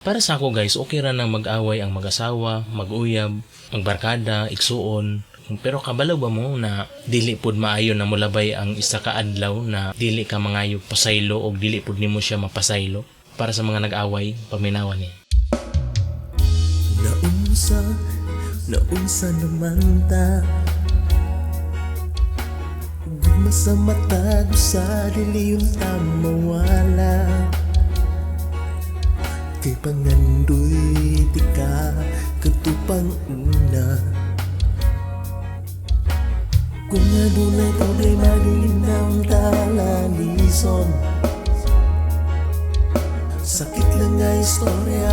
Para sa ako guys, okay ra nang mag-away ang mag-asawa, mag-uyab, magbarkada, igsuon. Pero kabalo ba mo na dili pud maayo na mulabay ang isa ka adlaw na dili ka mangayog pasaylo o dili pud nimo siya mapasaylo para sa mga nag-away, paminawan niya. Naunsa naman ta Gugma sa mata sa dili yung tamawala Kay pangandoy di ka katupang una Kung adunay problema dili na ang talalison Sakit lang nga istorya